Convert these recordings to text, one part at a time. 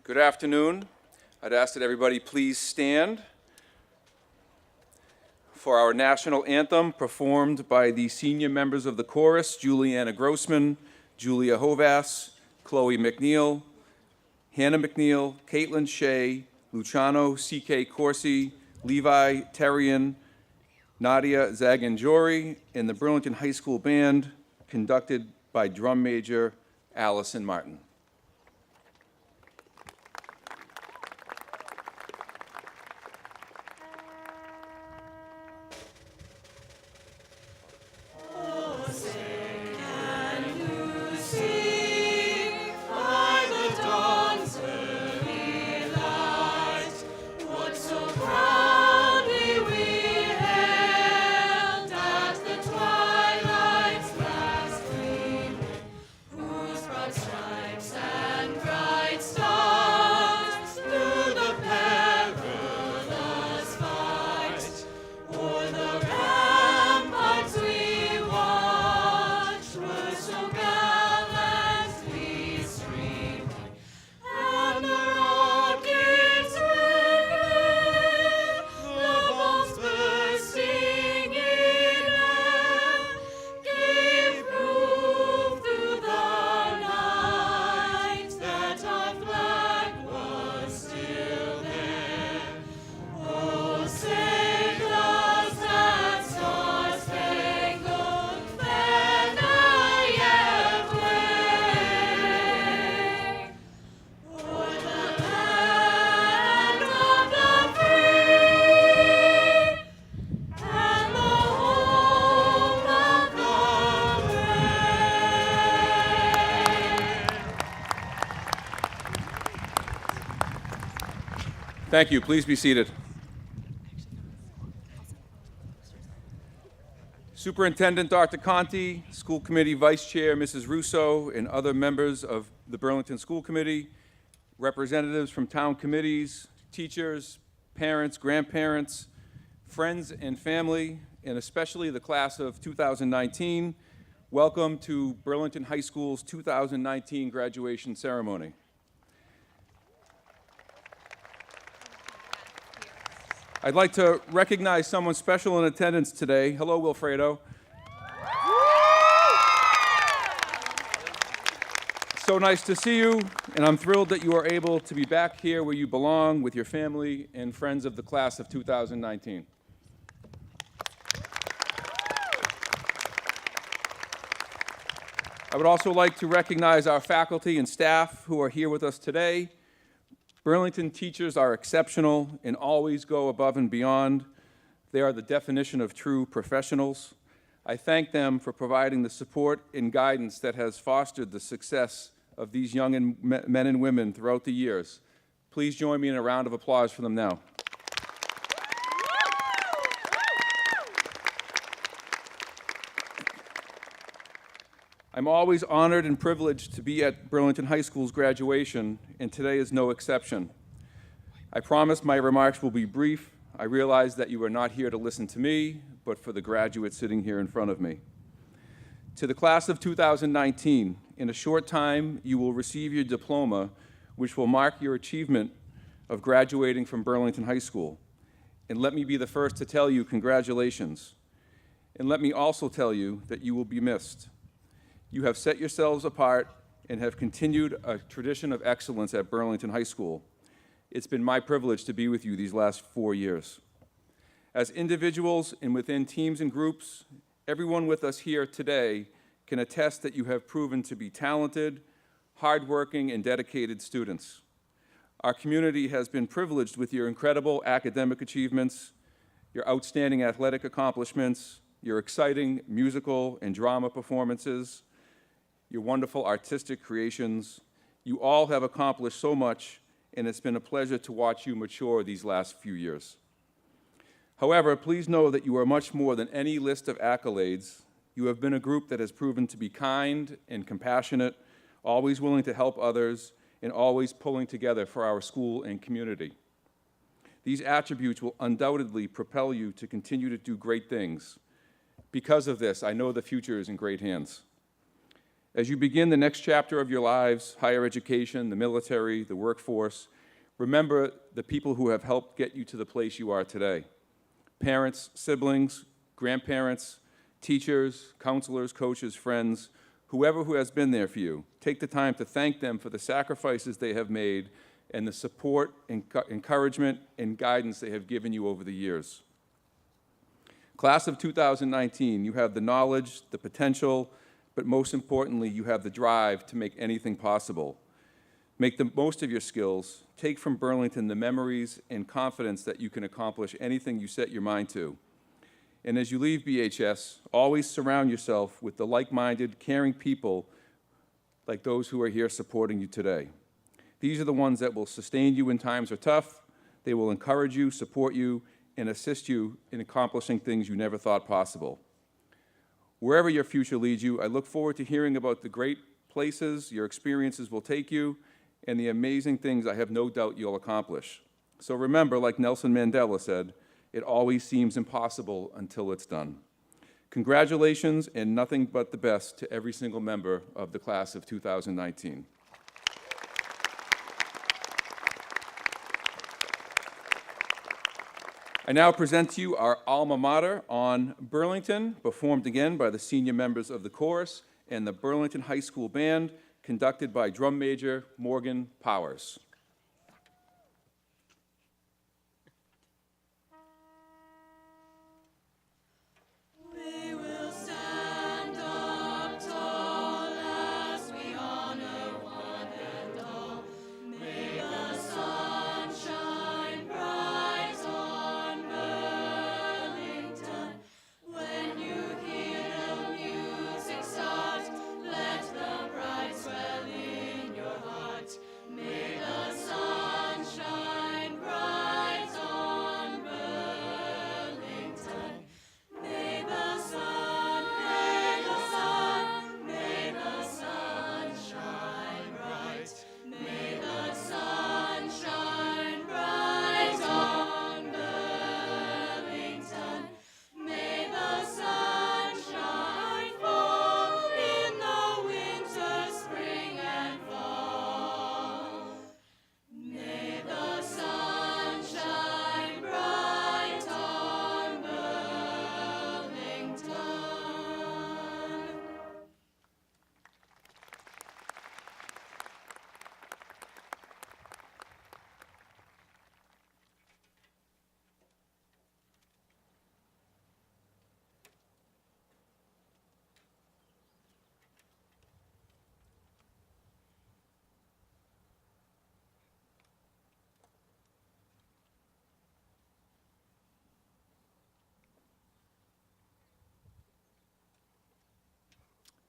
Good afternoon. I'd ask that everybody please stand for our national anthem performed by the senior members of the chorus, Juliana Grossman, Julia Hovass, Chloe McNeil, Hannah McNeil, Caitlin Shea, Luciano C.K. Corsi, Levi Terrian, Nadia Zaganjori, and the Burlington High School Band, conducted by drum major Allison Martin. Thank you. Please be seated. Superintendent Dr. Conti, School Committee Vice Chair Mrs. Russo, and other members of the Burlington School Committee, representatives from town committees, teachers, parents, grandparents, friends and family, and especially the class of 2019, welcome to Burlington High School's 2019 graduation ceremony. I'd like to recognize someone special in attendance today. Hello, Wilfredo. So nice to see you, and I'm thrilled that you are able to be back here where you belong with your family and friends of the class of 2019. I would also like to recognize our faculty and staff who are here with us today. Burlington teachers are exceptional and always go above and beyond. They are the definition of true professionals. I thank them for providing the support and guidance that has fostered the success of these young men and women throughout the years. Please join me in a round of applause for them now. I'm always honored and privileged to be at Burlington High School's graduation, and today is no exception. I promise my remarks will be brief. I realize that you are not here to listen to me, but for the graduates sitting here in front of me. To the class of 2019, in a short time, you will receive your diploma, which will mark your achievement of graduating from Burlington High School. And let me be the first to tell you congratulations. And let me also tell you that you will be missed. You have set yourselves apart and have continued a tradition of excellence at Burlington High School. It's been my privilege to be with you these last 4 years. As individuals and within teams and groups, everyone with us here today can attest that you have proven to be talented, hardworking, and dedicated students. Our community has been privileged with your incredible academic achievements, your outstanding athletic accomplishments, your exciting musical and drama performances, your wonderful artistic creations. You all have accomplished so much, and it's been a pleasure to watch you mature these last few years. However, please know that you are much more than any list of accolades. You have been a group that has proven to be kind and compassionate, always willing to help others, and always pulling together for our school and community. These attributes will undoubtedly propel you to continue to do great things. Because of this, I know the future is in great hands. As you begin the next chapter of your lives, higher education, the military, the workforce, remember the people who have helped get you to the place you are today. Parents, siblings, grandparents, teachers, counselors, coaches, friends, whoever who has been there for you. Take the time to thank them for the sacrifices they have made and the support, encouragement, and guidance they have given you over the years. Class of 2019, you have the knowledge, the potential, but most importantly, you have the drive to make anything possible. Make the most of your skills. Take from Burlington the memories and confidence that you can accomplish anything you set your mind to. And as you leave BHS, always surround yourself with the like-minded, caring people like those who are here supporting you today. These are the ones that will sustain you when times are tough. They will encourage you, support you, and assist you in accomplishing things you never thought possible. Wherever your future leads you, I look forward to hearing about the great places your experiences will take you and the amazing things I have no doubt you'll accomplish. So remember, like Nelson Mandela said, it always seems impossible until it's done. Congratulations and nothing but the best to every single member of the class of 2019. I now present to you our alma mater on Burlington, performed again by the senior members of the chorus and the Burlington High School Band, conducted by drum major Morgan Powers.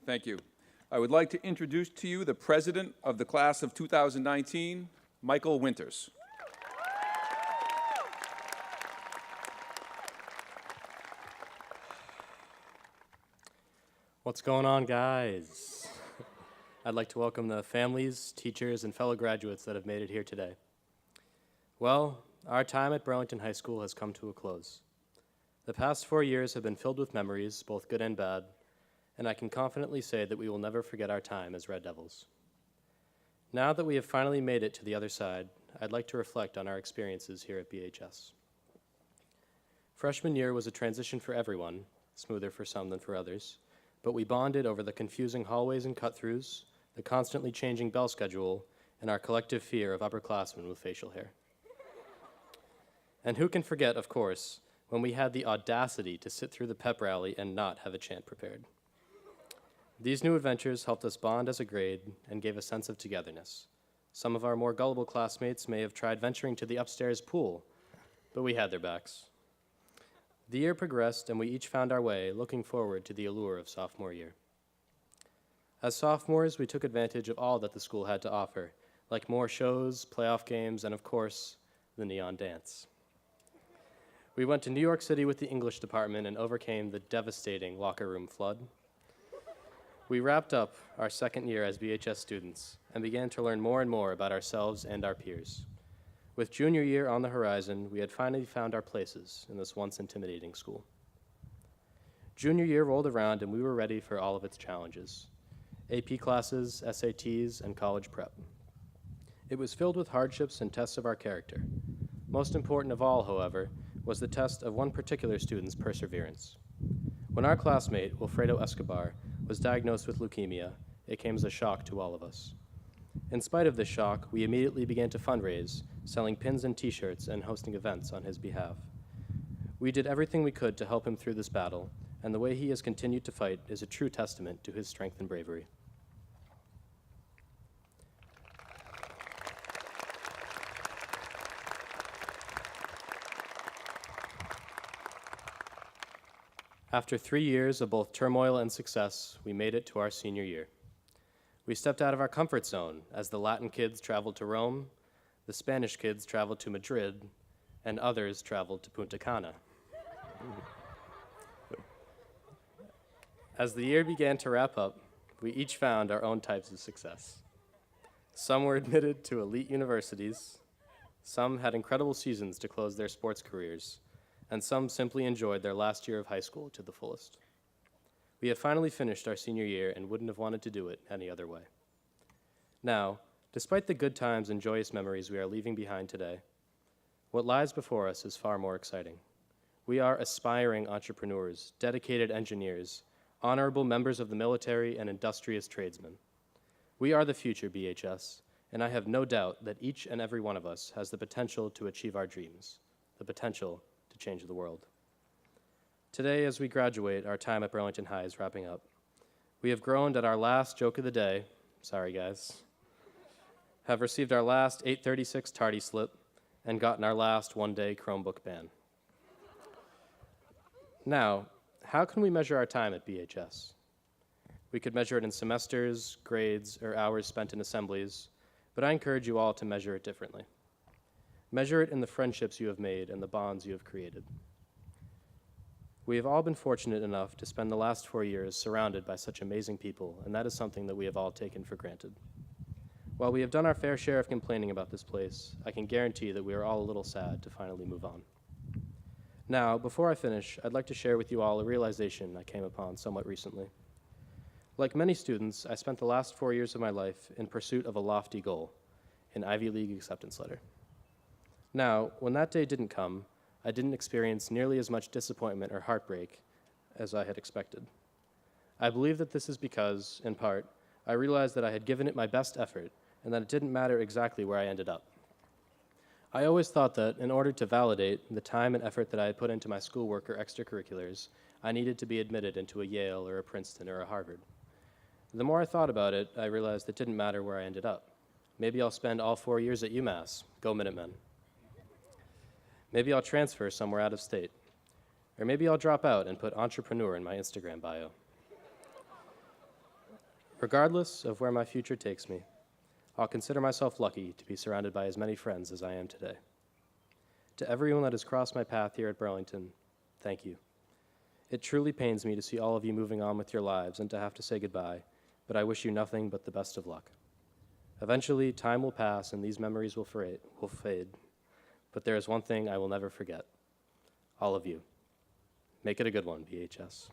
Thank you. I would like to introduce to you the president of the class of 2019, Michael Winters. What's going on, guys? I'd like to welcome the families, teachers, and fellow graduates that have made it here today. Well, our time at Burlington High School has come to a close. The past 4 years have been filled with memories, both good and bad, and I can confidently say that we will never forget our time as Red Devils. Now that we have finally made it to the other side, I'd like to reflect on our experiences here at BHS. Freshman year was a transition for everyone, smoother for some than for others, but we bonded over the confusing hallways and cut-throughs, the constantly changing bell schedule, and our collective fear of upperclassmen with facial hair. And who can forget, of course, when we had the audacity to sit through the pep rally and not have a chant prepared. These new adventures helped us bond as a grade and gave a sense of togetherness. Some of our more gullible classmates may have tried venturing to the upstairs pool, but we had their backs. The year progressed, and we each found our way, looking forward to the allure of sophomore year. As sophomores, we took advantage of all that the school had to offer, like more shows, playoff games, and of course, the neon dance. We went to New York City with the English department and overcame the devastating locker room flood. We wrapped up our second year as BHS students and began to learn more and more about ourselves and our peers. With junior year on the horizon, we had finally found our places in this once intimidating school. Junior year rolled around and we were ready for all of its challenges. AP classes, SATs, and college prep. It was filled with hardships and tests of our character. Most important of all, however, was the test of one particular student's perseverance. When our classmate, Wilfredo Escobar, was diagnosed with leukemia, it came as a shock to all of us. In spite of this shock, we immediately began to fundraise, selling pins and t-shirts and hosting events on his behalf. We did everything we could to help him through this battle, and the way he has continued to fight is a true testament to his strength and bravery. After 3 years of both turmoil and success, we made it to our senior year. We stepped out of our comfort zone as the Latin kids traveled to Rome, the Spanish kids traveled to Madrid, and others traveled to Punta Cana. As the year began to wrap up, we each found our own types of success. Some were admitted to elite universities, some had incredible seasons to close their sports careers, and some simply enjoyed their last year of high school to the fullest. We have finally finished our senior year and wouldn't have wanted to do it any other way. Now, despite the good times and joyous memories we are leaving behind today, what lies before us is far more exciting. We are aspiring entrepreneurs, dedicated engineers, honorable members of the military, and industrious tradesmen. We are the future, BHS, and I have no doubt that each and every one of us has the potential to achieve our dreams, the potential to change the world. Today, as we graduate, our time at Burlington High is wrapping up. We have groaned at our last joke of the day, sorry guys, have received our last 836 tardy slip, and gotten our last one-day Chromebook ban. Now, how can we measure our time at BHS? We could measure it in semesters, grades, or hours spent in assemblies, but I encourage you all to measure it differently. Measure it in the friendships you have made and the bonds you have created. We have all been fortunate enough to spend the last 4 years surrounded by such amazing people, and that is something that we have all taken for granted. While we have done our fair share of complaining about this place, I can guarantee that we are all a little sad to finally move on. Now, before I finish, I'd like to share with you all a realization I came upon somewhat recently. Like many students, I spent the last 4 years of my life in pursuit of a lofty goal, an Ivy League acceptance letter. Now, when that day didn't come, I didn't experience nearly as much disappointment or heartbreak as I had expected. I believe that this is because, in part, I realized that I had given it my best effort and that it didn't matter exactly where I ended up. I always thought that in order to validate the time and effort that I had put into my schoolwork or extracurriculars, I needed to be admitted into a Yale or a Princeton or a Harvard. The more I thought about it, I realized it didn't matter where I ended up. Maybe I'll spend all 4 years at UMass. Go Minutemen. Maybe I'll transfer somewhere out of state. Or maybe I'll drop out and put entrepreneur in my Instagram bio. Regardless of where my future takes me, I'll consider myself lucky to be surrounded by as many friends as I am today. To everyone that has crossed my path here at Burlington, thank you. It truly pains me to see all of you moving on with your lives and to have to say goodbye, but I wish you nothing but the best of luck. Eventually, time will pass and these memories will fade, but there is one thing I will never forget. All of you. Make it a good one, BHS.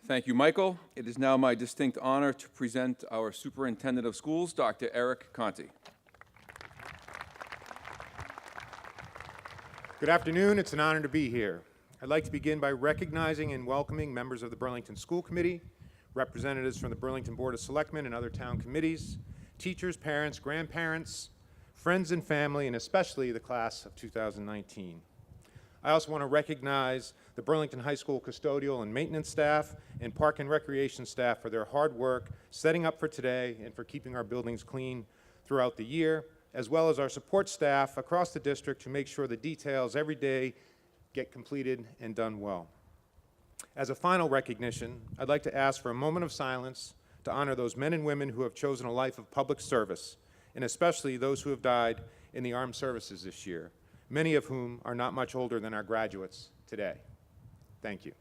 Thank you, Michael. It is now my distinct honor to present our Superintendent of Schools, Dr. Eric Conti. Good afternoon. It's an honor to be here. I'd like to begin by recognizing and welcoming members of the Burlington School Committee, representatives from the Burlington Board of Selectmen and other town committees, teachers, parents, grandparents, friends and family, and especially the class of 2019. I also want to recognize the Burlington High School custodial and maintenance staff and park and recreation staff for their hard work setting up for today and for keeping our buildings clean throughout the year, as well as our support staff across the district to make sure the details every day get completed and done well. As a final recognition, I'd like to ask for a moment of silence to honor those men and women who have chosen a life of public service, and especially those who have died in the armed services this year, many of whom are not much older than our graduates today. Thank you.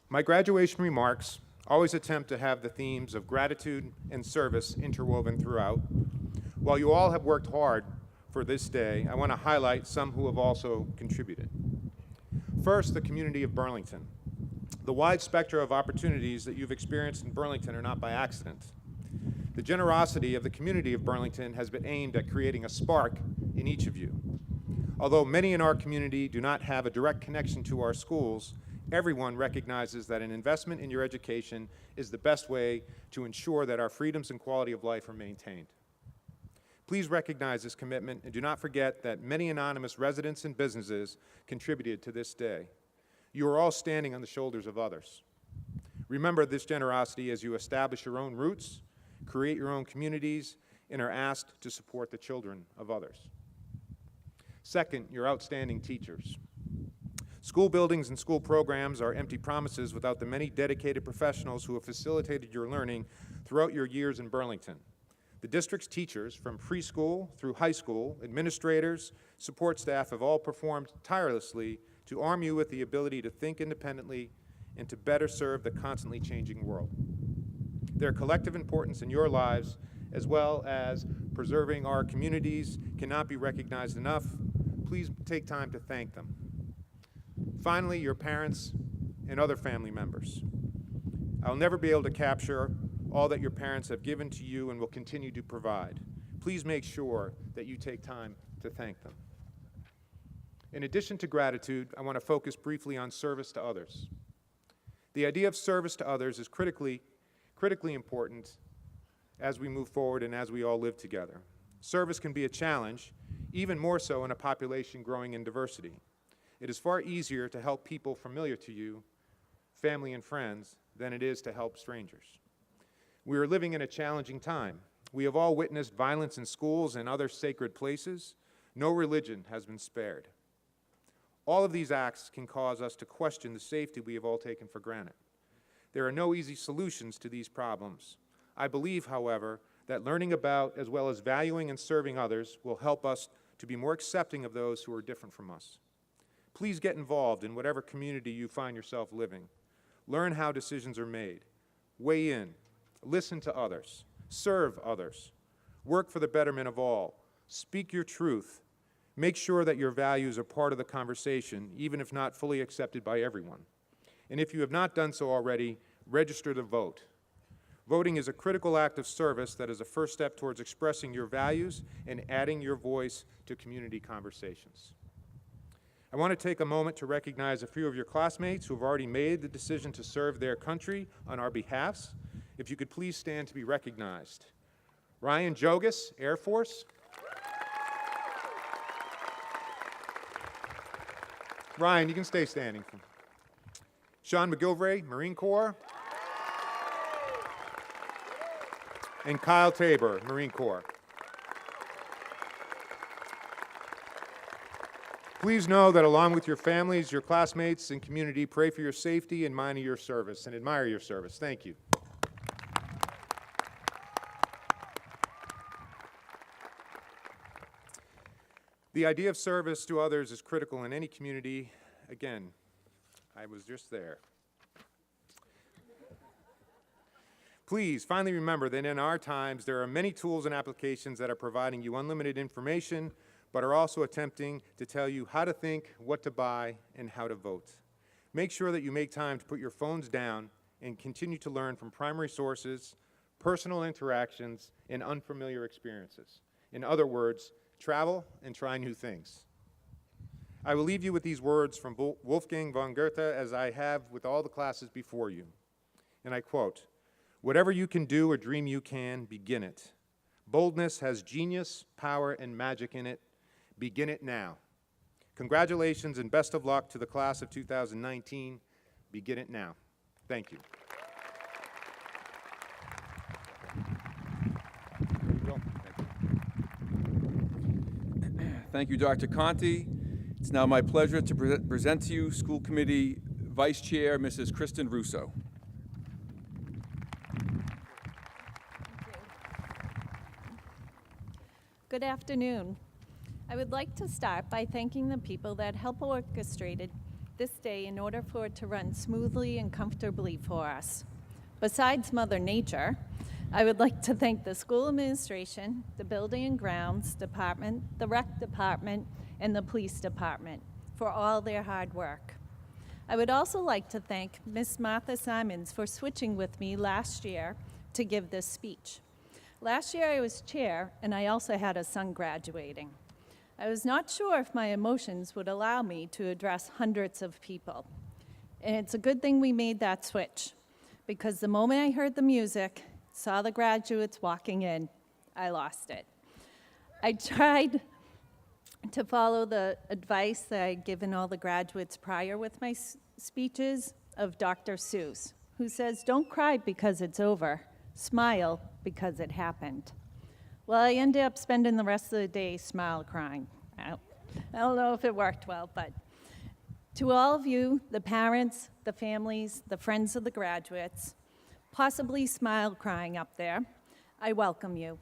My graduation remarks Always attempt to have the themes of gratitude and service interwoven throughout. While you all have worked hard for this day, I want to highlight some who have also contributed. First, the community of Burlington. The wide spectrum of opportunities that you've experienced in Burlington are not by accident. The generosity of the community of Burlington has been aimed at creating a spark in each of you. Although many in our community do not have a direct connection to our schools, everyone recognizes that an investment in your education is the best way to ensure that our freedoms and quality of life are maintained. Please recognize this commitment and do not forget that many anonymous residents and businesses contributed to this day. You are all standing on the shoulders of others. Remember this generosity as you establish your own roots, create your own communities, and are asked to support the children of others. Second, your outstanding teachers. School buildings and school programs are empty promises without the many dedicated professionals who have facilitated your learning throughout your years in Burlington. The district's teachers, from preschool through high school, administrators, support staff have all performed tirelessly to arm you with the ability to think independently and to better serve the constantly changing world. Their collective importance in your lives, as well as preserving our communities, cannot be recognized enough. Please take time to thank them. Finally, your parents and other family members. I'll never be able to capture all that your parents have given to you and will continue to provide. Please make sure that you take time to thank them. In addition to gratitude, I want to focus briefly on service to others. The idea of service to others is critically important as we move forward and as we all live together. Service can be a challenge, even more so in a population growing in diversity. It is far easier to help people familiar to you, family and friends, than it is to help strangers. We are living in a challenging time. We have all witnessed violence in schools and other sacred places. No religion has been spared. All of these acts can cause us to question the safety we have all taken for granted. There are no easy solutions to these problems. I believe, however, that learning about as well as valuing and serving others will help us to be more accepting of those who are different from us. Please get involved in whatever community you find yourself living. Learn how decisions are made. Weigh in. Listen to others. Serve others. Work for the betterment of all. Speak your truth. Make sure that your values are part of the conversation, even if not fully accepted by everyone. And if you have not done so already, register to vote. Voting is a critical act of service that is a first step towards expressing your values and adding your voice to community conversations. I want to take a moment to recognize a few of your classmates who have already made the decision to serve their country on our behalfs. If you could please stand to be recognized. Ryan Jogas, Air Force. Ryan, you can stay standing. Sean McGilvray, Marine Corps. And Kyle Tabor, Marine Corps. Please know that along with your families, your classmates, and community, pray for your safety and mine of your service and admire your service. Thank you. The idea of service to others is critical in any community. Again, I was just there. Please, finally remember that in our times, there are many tools and applications that are providing you unlimited information, but are also attempting to tell you how to think, what to buy, and how to vote. Make sure that you make time to put your phones down and continue to learn from primary sources, personal interactions, and unfamiliar experiences. In other words, travel and try new things. I will leave you with these words from Wolfgang von Goethe, as I have with all the classes before you. And I quote, "Whatever you can do or dream you can, begin it. Boldness has genius, power, and magic in it. Begin it now." Congratulations and best of luck to the class of 2019. Begin it now. Thank you. Thank you, Dr. Conti. It's now my pleasure to present to you School Committee Vice Chair, Mrs. Kristen Russo. Good afternoon. I would like to start by thanking the people that helped orchestrated this day in order for it to run smoothly and comfortably for us. Besides Mother Nature, I would like to thank the school administration, the building and grounds department, the rec department, and the police department for all their hard work. I would also like to thank Miss Martha Simons for switching with me last year to give this speech. Last year I was chair, and I also had a son graduating. I was not sure if my emotions would allow me to address hundreds of people. And it's a good thing we made that switch, because the moment I heard the music, saw the graduates walking in, I lost it. I tried to follow the advice that I'd given all the graduates prior with my speeches of Dr. Seuss, who says, "Don't cry because it's over, smile because it happened." Well, I ended up spending the rest of the day crying. I don't know if it worked well, but to all of you, the parents, the families, the friends of the graduates, possibly crying up there, I welcome you.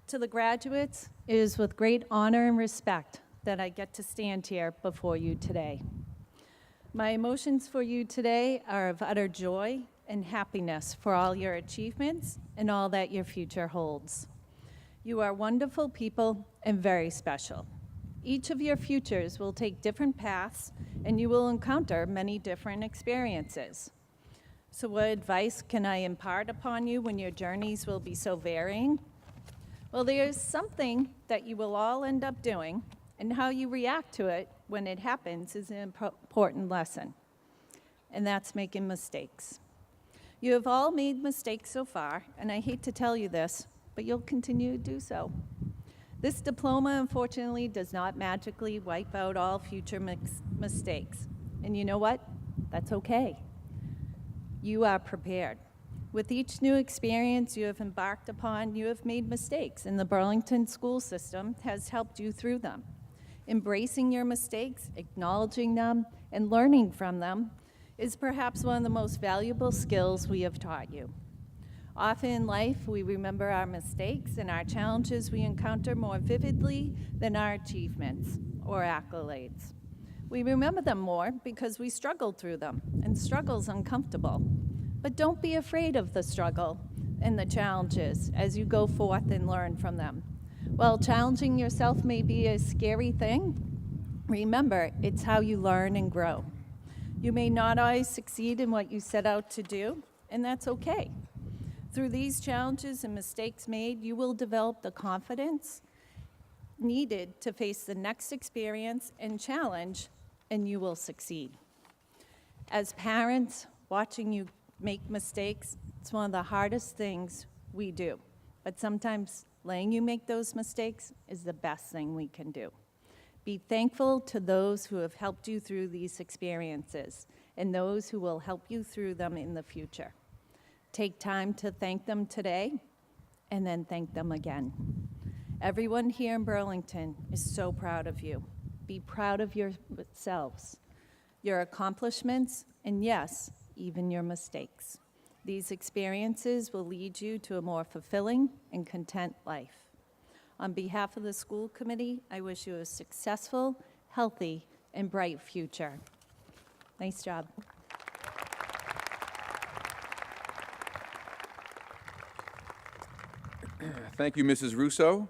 To the graduates, it is with great honor and respect that I get to stand here before you today. My emotions for you today are of utter joy and happiness for all your achievements and all that your future holds. You are wonderful people and very special. Each of your futures will take different paths, and you will encounter many different experiences. So what advice can I impart upon you when your journeys will be so varying? Well, there's something that you will all end up doing, and how you react to it when it happens is an important lesson, and that's making mistakes. You have all made mistakes so far, and I hate to tell you this, but you'll continue to do so. This diploma, unfortunately, does not magically wipe out all future mistakes. And you know what? That's okay. You are prepared. With each new experience you have embarked upon, you have made mistakes, and the Burlington school system has helped you through them. Embracing your mistakes, acknowledging them, and learning from them is perhaps one of the most valuable skills we have taught you. Often in life, we remember our mistakes and our challenges we encounter more vividly than our achievements or accolades. We remember them more because we struggled through them, and struggle's uncomfortable. But don't be afraid of the struggle and the challenges as you go forth and learn from them. While challenging yourself may be a scary thing, remember, it's how you learn and grow. You may not always succeed in what you set out to do, and that's okay. Through these challenges and mistakes made, you will develop the confidence needed to face the next experience and challenge, and you will succeed. As parents, watching you make mistakes, it's one of the hardest things we do. But sometimes letting you make those mistakes is the best thing we can do. Be thankful to those who have helped you through these experiences and those who will help you through them in the future. Take time to thank them today and then thank them again. Everyone here in Burlington is so proud of you. Be proud of yourselves, your accomplishments, and yes, even your mistakes. These experiences will lead you to a more fulfilling and content life. On behalf of the school committee, I wish you a successful, healthy, and bright future. Nice job. Thank you, Mrs. Russo.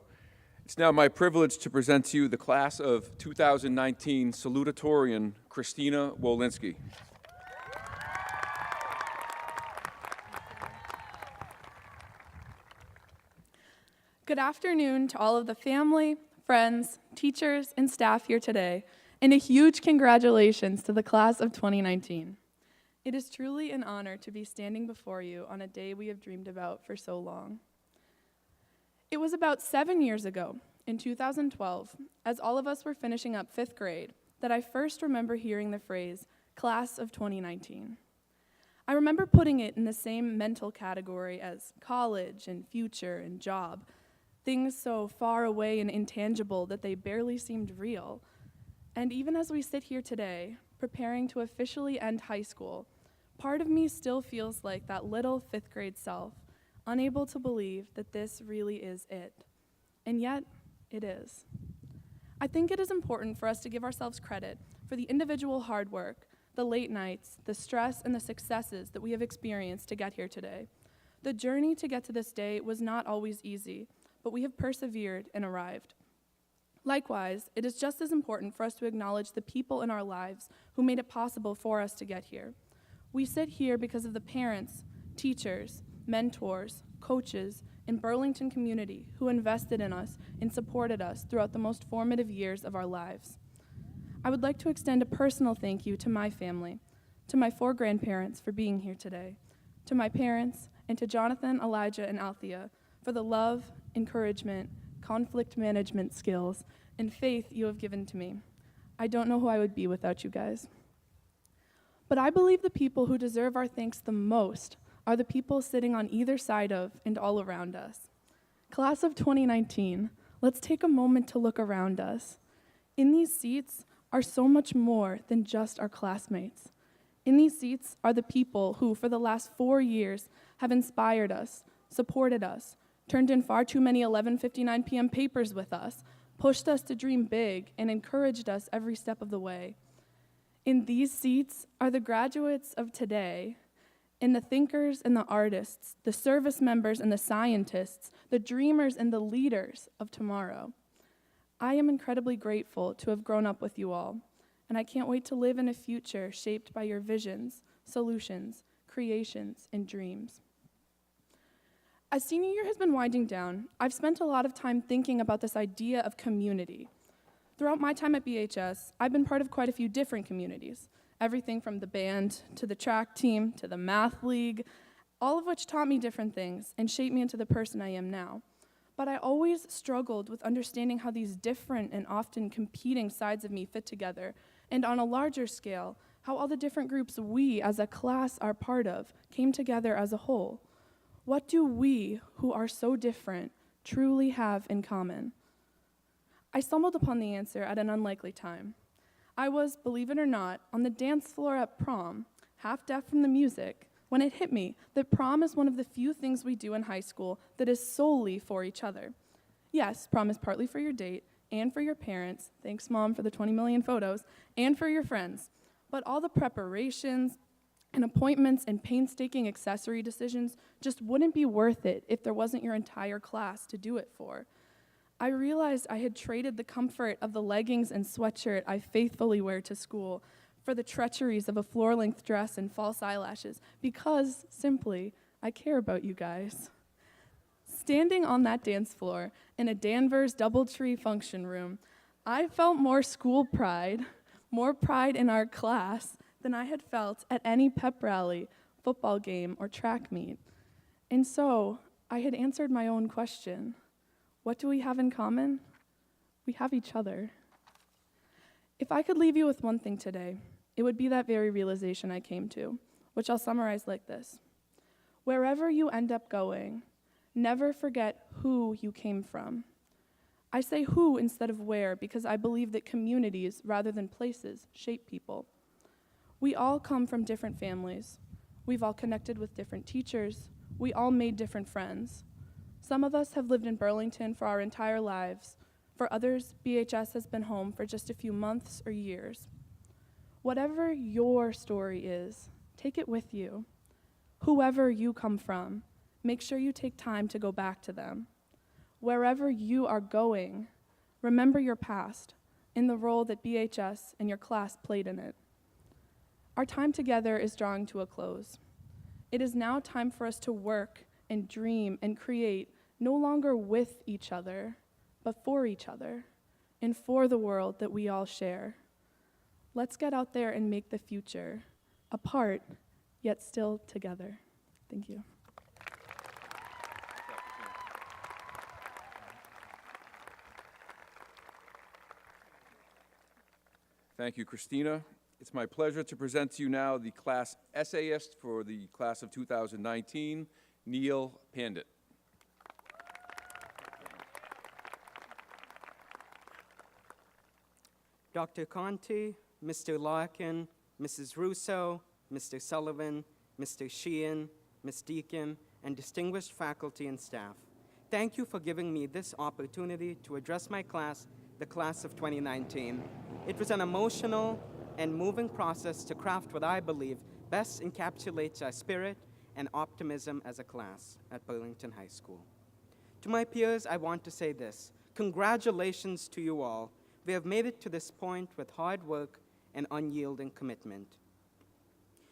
It's now my privilege to present to you the class of 2019 Salutatorian, Christina Wolinski. Good afternoon to all of the family, friends, teachers, and staff here today, and a huge congratulations to the class of 2019. It is truly an honor to be standing before you on a day we have dreamed about for so long. It was about 7 years ago, in 2012, as all of us were finishing up 5th grade, that I first remember hearing the phrase, class of 2019. I remember putting it in the same mental category as college and future and job, things so far away and intangible that they barely seemed real. And even as we sit here today, preparing to officially end high school, part of me still feels like that little 5th grade self, unable to believe that this really is it. And yet, it is. I think it is important for us to give ourselves credit for the individual hard work, the late nights, the stress, and the successes that we have experienced to get here today. The journey to get to this day was not always easy, but we have persevered and arrived. Likewise, it is just as important for us to acknowledge the people in our lives who made it possible for us to get here. We sit here because of the parents, teachers, mentors, coaches, and Burlington community who invested in us and supported us throughout the most formative years of our lives. I would like to extend a personal thank you to my family, to my 4 grandparents for being here today, to my parents, and to Jonathan, Elijah, and Althea for the love, encouragement, conflict management skills, and faith you have given to me. I don't know who I would be without you guys. But I believe the people who deserve our thanks the most are the people sitting on either side of and all around us. Class of 2019, let's take a moment to look around us. In these seats are so much more than just our classmates. In these seats are the people who, for the last 4 years, have inspired us, supported us, turned in far too many 11:59 p.m. papers with us, pushed us to dream big, and encouraged us every step of the way. In these seats are the graduates of today, and the thinkers and the artists, the service members and the scientists, the dreamers and the leaders of tomorrow. I am incredibly grateful to have grown up with you all, and I can't wait to live in a future shaped by your visions, solutions, creations, and dreams. As senior year has been winding down, I've spent a lot of time thinking about this idea of community. Throughout my time at BHS, I've been part of quite a few different communities, everything from the band to the track team to the math league, all of which taught me different things and shaped me into the person I am now. But I always struggled with understanding how these different and often competing sides of me fit together, and on a larger scale, how all the different groups we as a class are part of came together as a whole. What do we, who are so different, truly have in common? I stumbled upon the answer at an unlikely time. I was, believe it or not, on the dance floor at prom, half deaf from the music, when it hit me that prom is one of the few things we do in high school that is solely for each other. Yes, prom is partly for your date and for your parents, thanks Mom for the 20 million photos, and for your friends. But all the preparations and appointments and painstaking accessory decisions just wouldn't be worth it if there wasn't your entire class to do it for. I realized I had traded the comfort of the leggings and sweatshirt I faithfully wear to school for the treacheries of a floor-length dress and false eyelashes because, simply, I care about you guys. Standing on that dance floor in a Danvers DoubleTree function room, I felt more school pride, more pride in our class than I had felt at any pep rally, football game, or track meet. And so, I had answered my own question. What do we have in common? We have each other. If I could leave you with one thing today, it would be that very realization I came to, which I'll summarize like this. Wherever you end up going, never forget who you came from. I say who instead of where because I believe that communities, rather than places, shape people. We all come from different families. We've all connected with different teachers. We all made different friends. Some of us have lived in Burlington for our entire lives. For others, BHS has been home for just a few months or years. Whatever your story is, take it with you. Whoever you come from, make sure you take time to go back to them. Wherever you are going, remember your past and the role that BHS and your class played in it. Our time together is drawing to a close. It is now time for us to work and dream and create no longer with each other, but for each other and for the world that we all share. Let's get out there and make the future, apart, yet still together. Thank you. Thank you, Christina. It's my pleasure to present to you now the class essayist for the class of 2019, Neil Pandit. Dr. Conti, Mr. Larkin, Mrs. Russo, Mr. Sullivan, Mr. Sheehan, Ms. Deacon, and distinguished faculty and staff, thank you for giving me this opportunity to address my class, the class of 2019. It was an emotional, and moving process to craft what I believe best encapsulates our spirit and optimism as a class at Burlington High School. To my peers, I want to say this: congratulations to you all. We have made it to this point with hard work and unyielding commitment.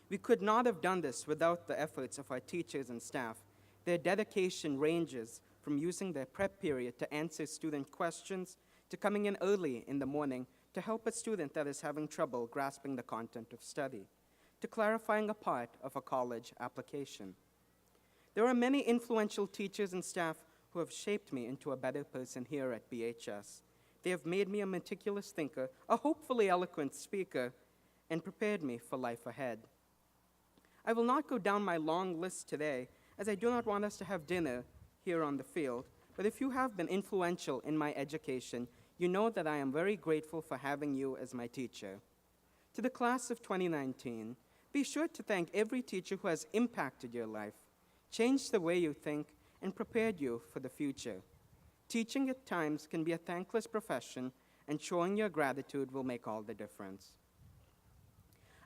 We could not have done this without the efforts of our teachers and staff. Their dedication ranges from using their prep period to answer student questions to coming in early in the morning to help a student that is having trouble grasping the content of study, to clarifying a part of a college application. There are many influential teachers and staff who have shaped me into a better person here at BHS. They have made me a meticulous thinker, a hopefully eloquent speaker, and prepared me for life ahead. I will not go down my long list today, as I do not want us to have dinner here on the field, but if you have been influential in my education, you know that I am very grateful for having you as my teacher. To the class of 2019, be sure to thank every teacher who has impacted your life, changed the way you think, and prepared you for the future. Teaching at times can be a thankless profession, and showing your gratitude will make all the difference.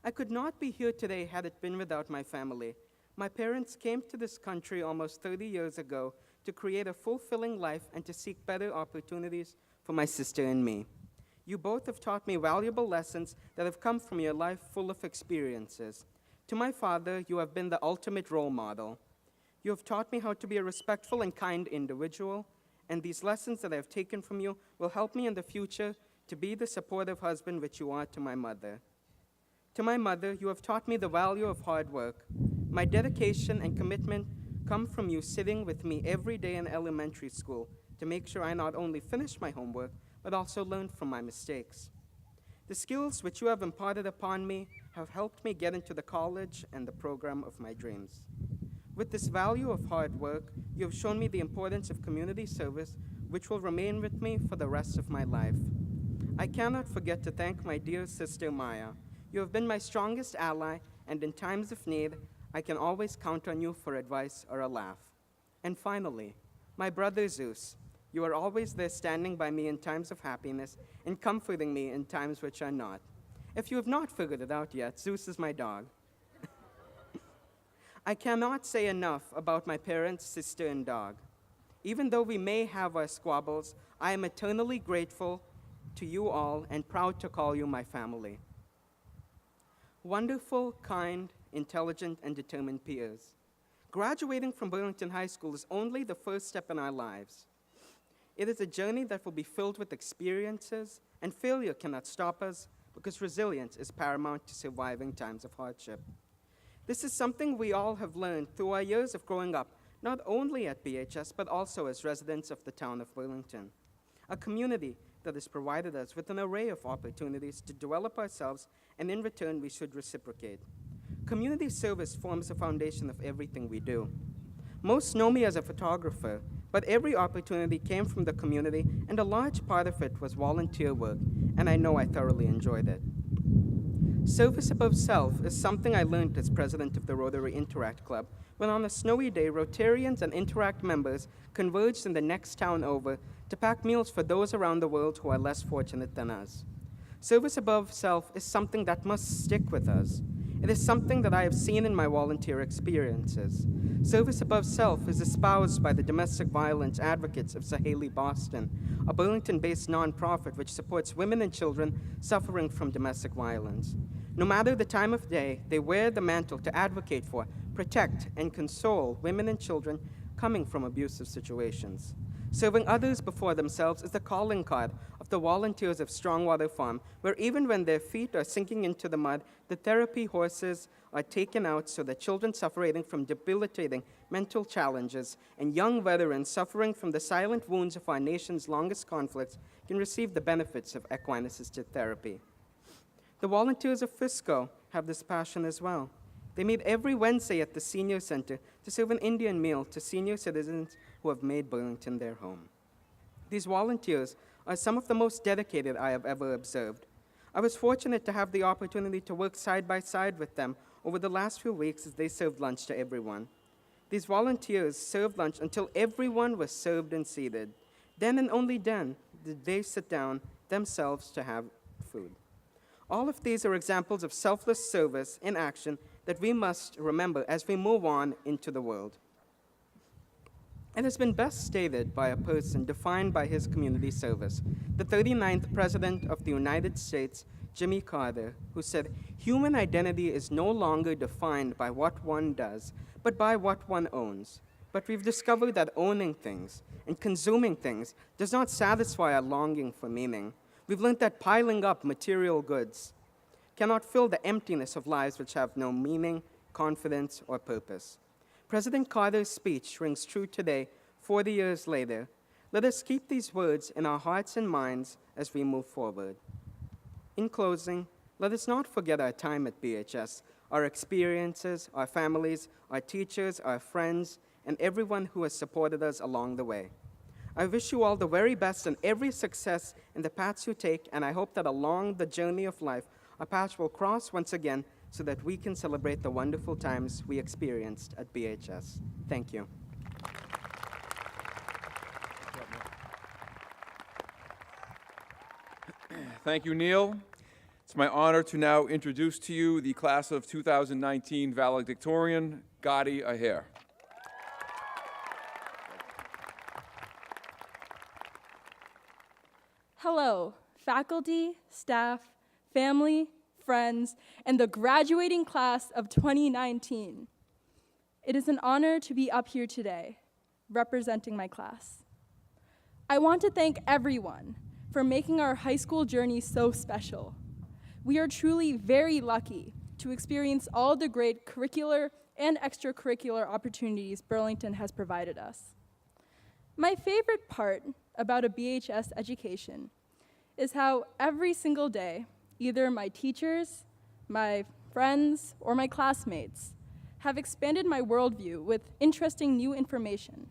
I could not be here today had it been without my family. My parents came to this country almost 30 years ago to create a fulfilling life and to seek better opportunities for my sister and me. You both have taught me valuable lessons that have come from your life full of experiences. To my father, you have been the ultimate role model. You have taught me how to be a respectful and kind individual, and these lessons that I have taken from you will help me in the future to be the supportive husband which you are to my mother. To my mother, you have taught me the value of hard work. My dedication and commitment come from you sitting with me every day in elementary school to make sure I not only finish my homework, but also learn from my mistakes. The skills which you have imparted upon me have helped me get into the college and the program of my dreams. With this value of hard work, you have shown me the importance of community service, which will remain with me for the rest of my life. I cannot forget to thank my dear sister Maya. You have been my strongest ally, and in times of need, I can always count on you for advice or a laugh. And finally, my brother Zeus, you are always there standing by me in times of happiness and comforting me in times which are not. If you have not figured it out yet, Zeus is my dog. I cannot say enough about my parents, sister, and dog. Even though we may have our squabbles, I am eternally grateful to you all and proud to call you my family. Wonderful, kind, intelligent, and determined peers. Graduating from Burlington High School is only the first step in our lives. It is a journey that will be filled with experiences, and failure cannot stop us because resilience is paramount to surviving times of hardship. This is something we all have learned through our years of growing up, not only at BHS, but also as residents of the town of Burlington, a community that has provided us with an array of opportunities to develop ourselves, and in return, we should reciprocate. Community service forms the foundation of everything we do. Most know me as a photographer, but every opportunity came from the community, and a large part of it was volunteer work, and I know I thoroughly enjoyed it. Service above self is something I learned as president of the Rotary Interact Club, when on a snowy day, Rotarians and Interact members converged in the next town over to pack meals for those around the world who are less fortunate than us. Service above self is something that must stick with us. It is something that I have seen in my volunteer experiences. Service above self is espoused by the domestic violence advocates of Saheli Boston, a Burlington-based nonprofit which supports women and children suffering from domestic violence. No matter the time of day, they wear the mantle to advocate for, protect, and console women and children coming from abusive situations. Serving others before themselves is the calling card of the volunteers of Strongwater Farm, where even when their feet are sinking into the mud, the therapy horses are taken out so that children suffering from debilitating mental challenges and young veterans suffering from the silent wounds of our nation's longest conflicts can receive the benefits of equine-assisted therapy. The volunteers of Frisco have this passion as well. They meet every Wednesday at the Senior Center to serve an Indian meal to senior citizens who have made Burlington their home. These volunteers are some of the most dedicated I have ever observed. I was fortunate to have the opportunity to work side by side with them over the last few weeks as they served lunch to everyone. These volunteers served lunch until everyone was served and seated. Then and only then did they sit down themselves to have food. All of these are examples of selfless service in action that we must remember as we move on into the world. It has been best stated by a person defined by his community service, the 39th President of the United States, Jimmy Carter, who said, "Human identity is no longer defined by what one does, but by what one owns." But we've discovered that owning things and consuming things does not satisfy our longing for meaning. We've learned that piling up material goods cannot fill the emptiness of lives which have no meaning, confidence, or purpose. President Carter's speech rings true today, 40 years later. Let us keep these words in our hearts and minds as we move forward. In closing, let us not forget our time at BHS, our experiences, our families, our teachers, our friends, and everyone who has supported us along the way. I wish you all the very best and every success in the paths you take, and I hope that along the journey of life, our paths will cross once again so that we can celebrate the wonderful times we experienced at BHS. Thank you. Thank you, Neil. It's my honor to now introduce to you the class of 2019 Valedictorian, Gotti Aher. Hello, faculty, staff, family, friends, and the graduating class of 2019. It is an honor to be up here today, representing my class. I want to thank everyone for making our high school journey so special. We are truly very lucky to experience all the great curricular and extracurricular opportunities Burlington has provided us. My favorite part about a BHS education is how every single day, either my teachers, my friends, or my classmates have expanded my worldview with interesting new information.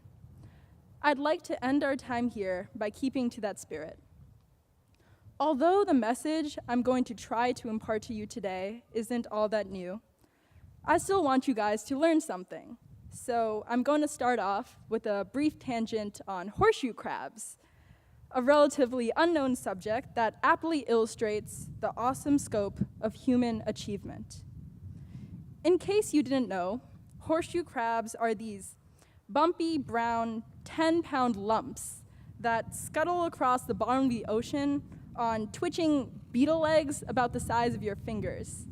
I'd like to end our time here by keeping to that spirit. Although the message I'm going to try to impart to you today isn't all that new, I still want you guys to learn something. So I'm going to start off with a brief tangent on horseshoe crabs, a relatively unknown subject that aptly illustrates the awesome scope of human achievement. In case you didn't know, horseshoe crabs are these bumpy, brown, 10-pound lumps that scuttle across the bottom of the ocean on twitching beetle legs about the size of your fingers.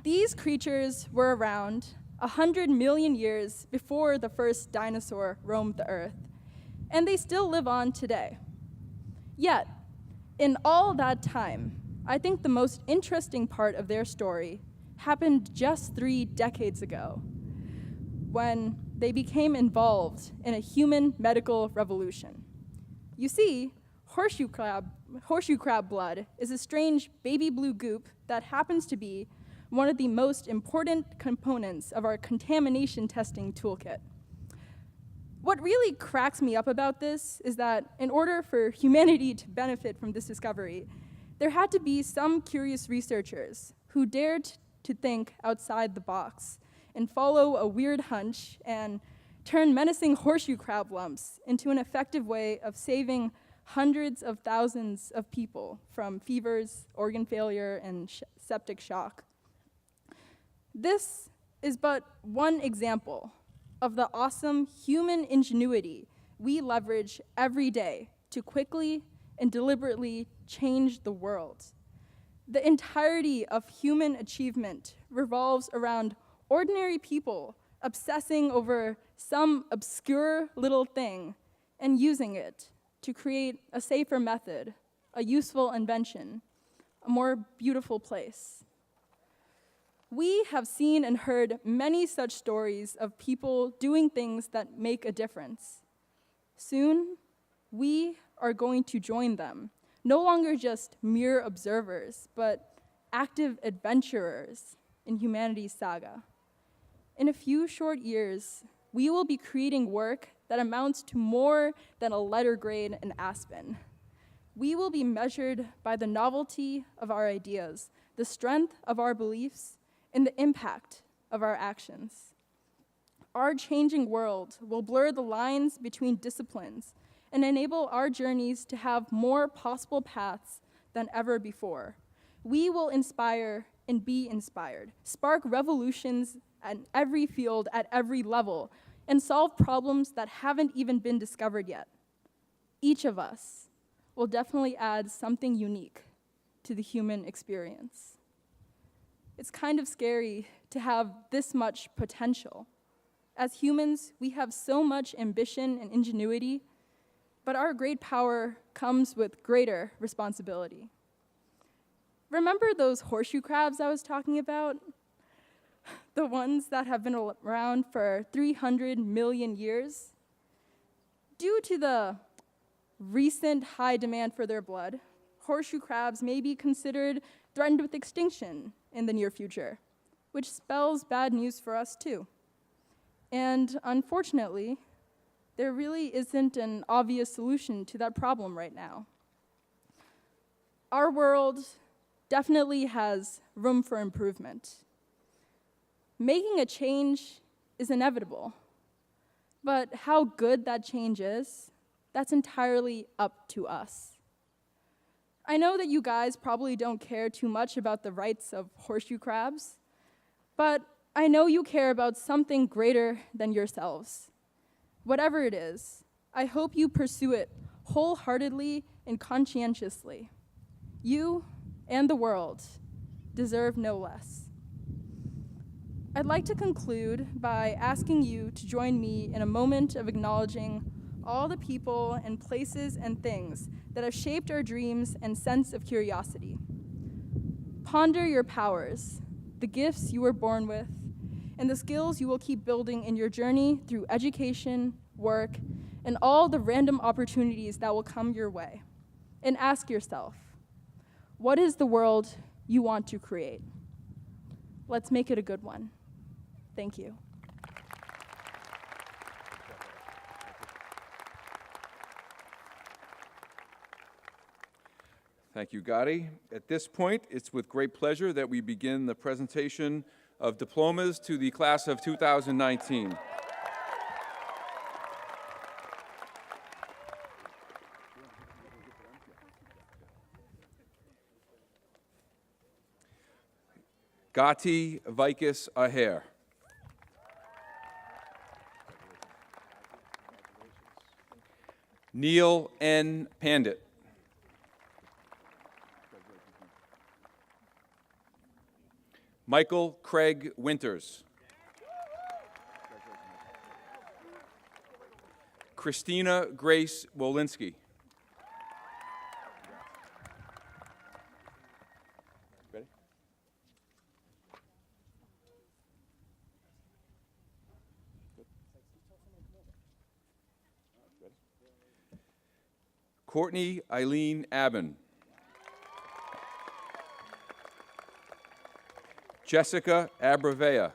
These creatures were around 100 million years before the first dinosaur roamed the earth, and they still live on today. Yet, in all that time, I think the most interesting part of their story happened just 3 decades ago, when they became involved in a human medical revolution. You see, horseshoe crab blood is a strange baby blue goop that happens to be one of the most important components of our contamination testing toolkit. What really cracks me up about this is that in order for humanity to benefit from this discovery, there had to be some curious researchers who dared to think outside the box and follow a weird hunch and turn menacing horseshoe crab lumps into an effective way of saving hundreds of thousands of people from fevers, organ failure, and septic shock. This is but one example of the awesome human ingenuity we leverage every day to quickly and deliberately change the world. The entirety of human achievement revolves around ordinary people obsessing over some obscure little thing and using it to create a safer method, a useful invention, a more beautiful place. We have seen and heard many such stories of people doing things that make a difference. Soon, we are going to join them, no longer just mere observers, but active adventurers in humanity's saga. In a few short years, we will be creating work that amounts to more than a letter grade in Aspen. We will be measured by the novelty of our ideas, the strength of our beliefs, and the impact of our actions. Our changing world will blur the lines between disciplines and enable our journeys to have more possible paths than ever before. We will inspire and be inspired, spark revolutions at every field, at every level, and solve problems that haven't even been discovered yet. Each of us will definitely add something unique to the human experience. It's kind of scary to have this much potential. As humans, we have so much ambition and ingenuity, but our great power comes with greater responsibility. Remember those horseshoe crabs I was talking about? The ones that have been around for 300 million years? Due to the recent high demand for their blood, horseshoe crabs may be considered threatened with extinction in the near future, which spells bad news for us too. And unfortunately, there really isn't an obvious solution to that problem right now. Our world definitely has room for improvement. Making a change is inevitable, but how good that change is, that's entirely up to us. I know that you guys probably don't care too much about the rights of horseshoe crabs, but I know you care about something greater than yourselves. Whatever it is, I hope you pursue it wholeheartedly and conscientiously. You and the world deserve no less. I'd like to conclude by asking you to join me in a moment of acknowledging all the people and places and things that have shaped our dreams and sense of curiosity. Ponder your powers, the gifts you were born with, and the skills you will keep building in your journey through education, work, and all the random opportunities that will come your way. And ask yourself, what is the world you want to create? Let's make it a good one. Thank you. Thank you, Gotti. At this point, it's with great pleasure that we begin the presentation of diplomas to the class of 2019. Gati Vikis Aher. Neil N. Pandit. Michael Craig Winters. Christina Grace Wolinski. Ready? Courtney Eileen Aben. Jessica Abravea.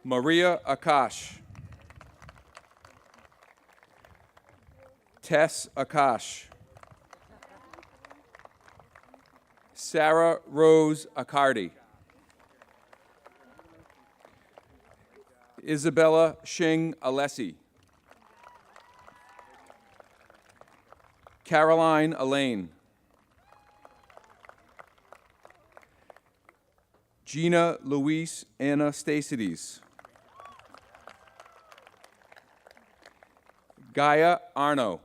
Maria Akash. Tess Akash. Sarah Rose Accardi. Isabella Shing Alessi. Caroline Elaine. Gina Louise Anastasides. Gaia Arno.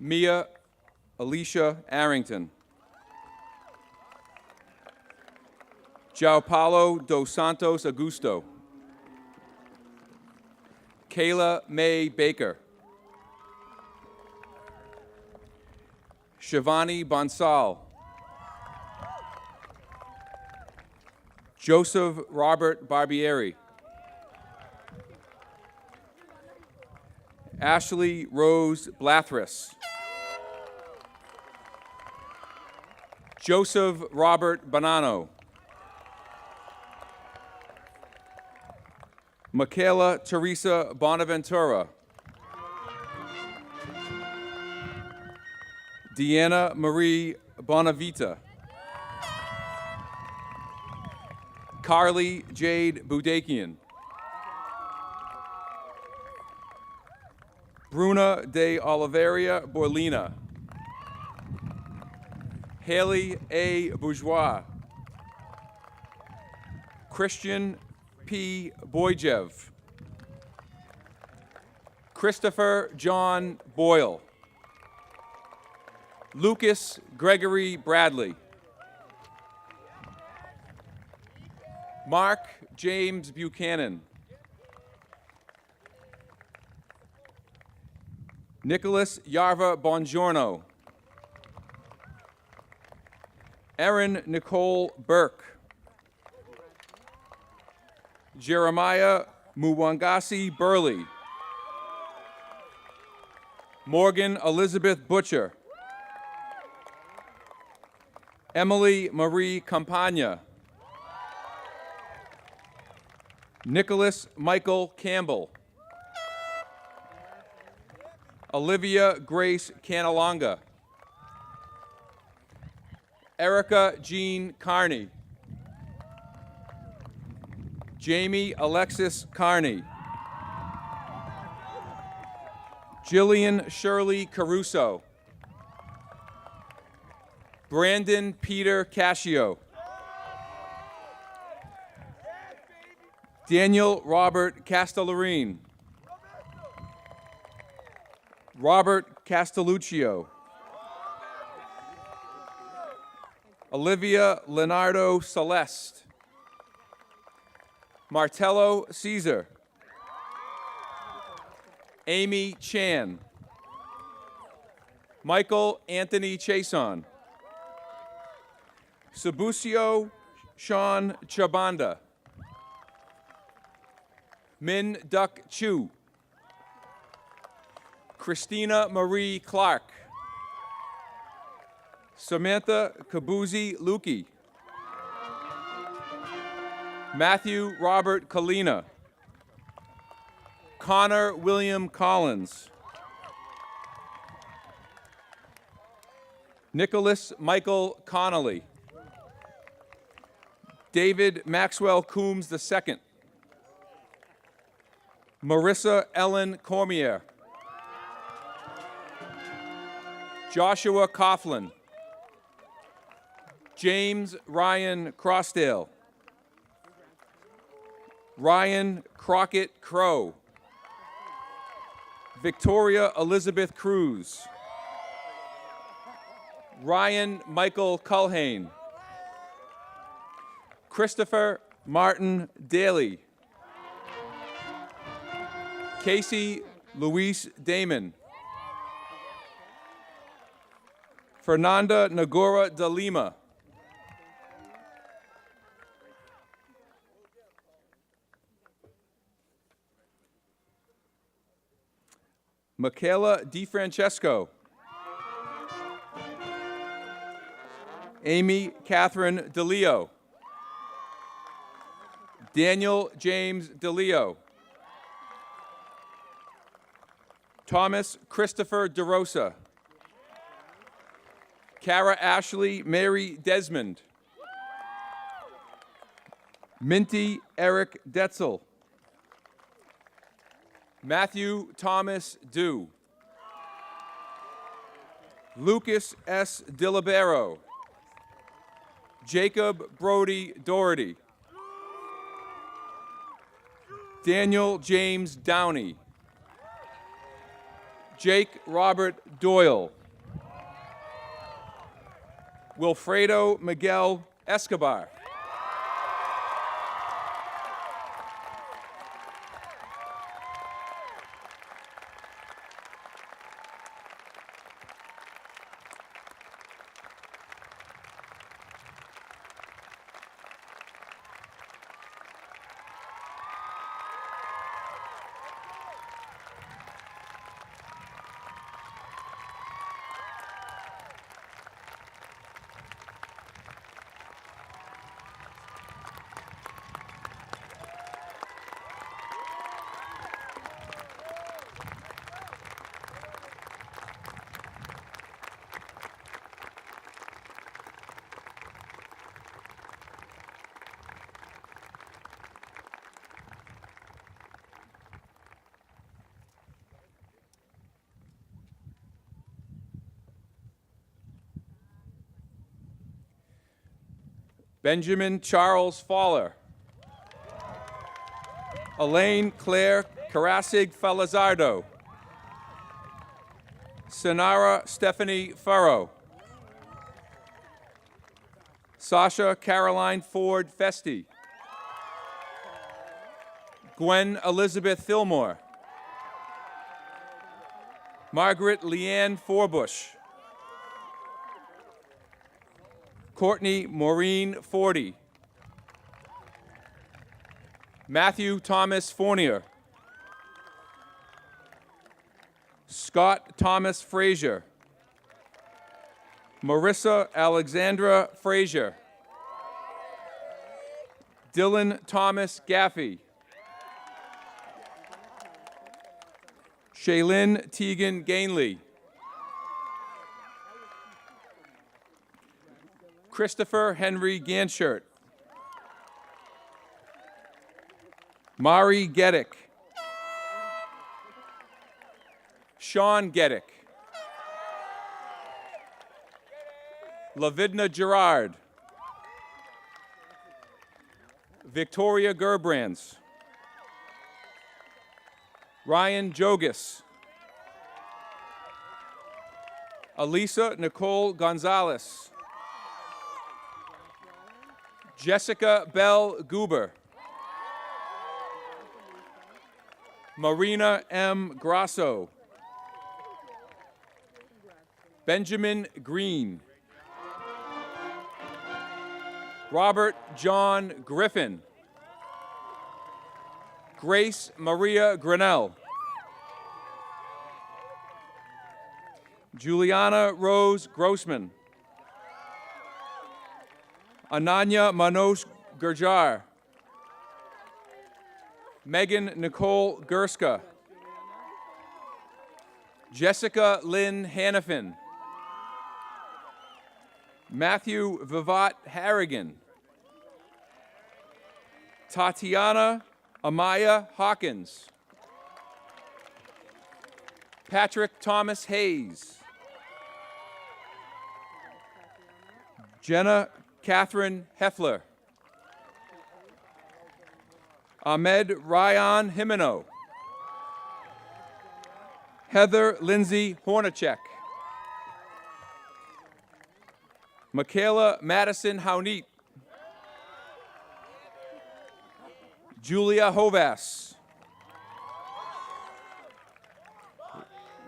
Mia Alicia Arrington. João Paulo dos Santos Augusto. Kayla May Baker. Shivani Bonsal. Joseph Robert Barbieri. Ashley Rose Blathris. Joseph Robert Bonanno. Michaela Teresa Bonaventura. Deanna Marie Bonavita. Carly Jade Budakian. Bruna de Oliveira Borlina. Haley A. Bourgeois. Christian P. Boyjev. Christopher John Boyle. Lucas Gregory Bradley. Mark James Buchanan. Nicholas Yarva Bongiorno. Erin Nicole Burke. Jeremiah Muwangasi Burley. Morgan Elizabeth Butcher. Emily Marie Campagna. Nicholas Michael Campbell. Olivia Grace Canalonga. Erica Jean Carney. Jamie Alexis Carney. Jillian Shirley Caruso. Brandon Peter Cascio. Daniel Robert Castellarine. Robert Castelluccio. Olivia Leonardo Celeste. Martello Caesar. Amy Chan. Michael Anthony Chason. Sabucio Sean Chabanda. Min Duck Chu. Christina Marie Clark. Samantha Kabuzi Lukey. Matthew Robert Kalina. Connor William Collins. Nicholas Michael Connolly. David Maxwell Coombs II. Marissa Ellen Cormier. Joshua Coughlin. James Ryan Crossdale. Ryan Crockett Crow. Victoria Elizabeth Cruz. Ryan Michael Culhane. Christopher Martin Daly. Casey Luis Damon. Fernanda Nagora de Lima. Michaela DiFrancesco. Amy Catherine DeLeo. Daniel James DeLeo. Thomas Christopher DeRosa. Kara Ashley Mary Desmond. Minty Eric Detzel. Matthew Thomas Dew. Lucas S. DiLibero. Jacob Brody Doherty. Daniel James Downey. Jake Robert Doyle. Wilfredo Miguel Escobar. Benjamin Charles Fowler. Elaine Claire Karasig Falazardo. Sonara Stephanie Furrow. Sasha Caroline Ford Festi. Gwen Elizabeth Fillmore. Margaret Leanne Forbush. Courtney Maureen Forty. Matthew Thomas Fournier. Scott Thomas Frazier. Marissa Alexandra Frazier. Dylan Thomas Gaffey. Shaylin Teagan Gainley. Christopher Henry Ganshert. Mari Geddick. Sean Geddick. Lavidna Gerard. Victoria Gerbrands. Ryan Jogas. Elisa Nicole Gonzalez. Jessica Bell Goober. Marina M. Grasso. Benjamin Green. Robert John Griffin. Grace Maria Grinnell. Juliana Rose Grossman. Ananya Manoj Gurjar. Megan Nicole Gerska. Jessica Lynn Hannafin. Matthew Vivat Harrigan. Tatiana Amaya Hawkins. Patrick Thomas Hayes. Jenna Catherine Heffler. Ahmed Ryan Jimeno. Heather Lindsay Hornacek. Michaela Madison Hownit. Julia Hovas.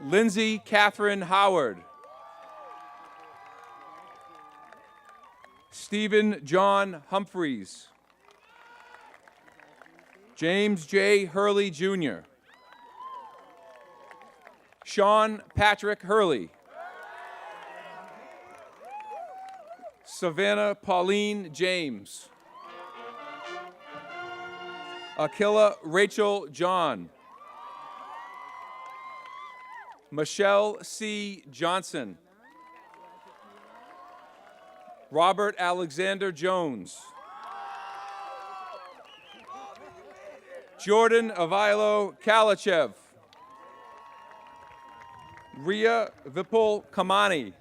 Lindsay Catherine Howard. Stephen John Humphreys. James J. Hurley Jr. Sean Patrick Hurley. Savannah Pauline James. Akila Rachel John. Michelle C. Johnson. Robert Alexander Jones. Jordan Avilo Kalachev. Ria Vipul Kamani.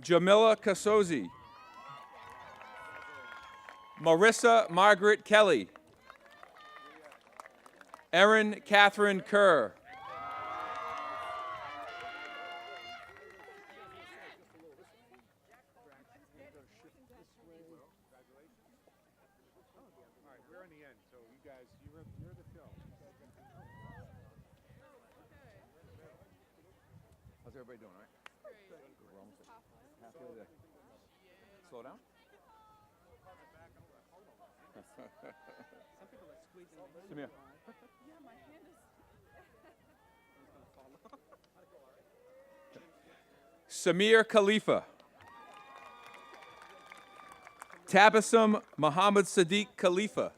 Jamila Kasozi. Marissa Margaret Kelly. Erin Catherine Kerr. How's everybody doing, all right? We're almost halfway there. Slow down. Samir. Samir Khalifa. Tabassum Muhammad Sadiq Khalifa.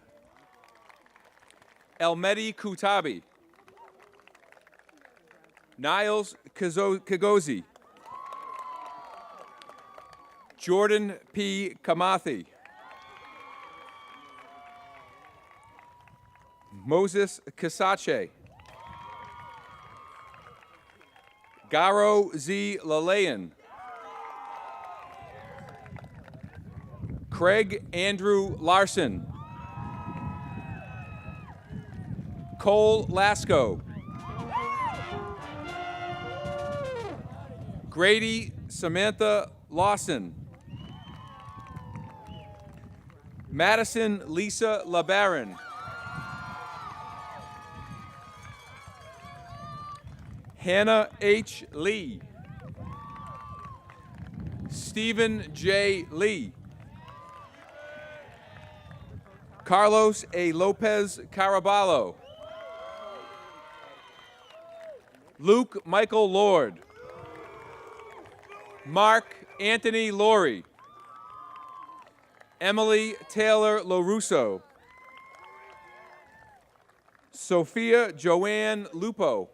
Elmedi Kutabi. Niles Kagozi. Jordan P. Kamathi. Moses Kasache. Garo Z. Lalayan. Craig Andrew Larson. Cole Lasco. Grady Samantha Lawson. Madison Lisa LeBaron. Hannah H. Lee. Stephen J. Lee. Carlos A. Lopez Caraballo. Luke Michael Lord. Mark Anthony Laurie. Emily Taylor LaRusso. Sophia Joanne Lupo.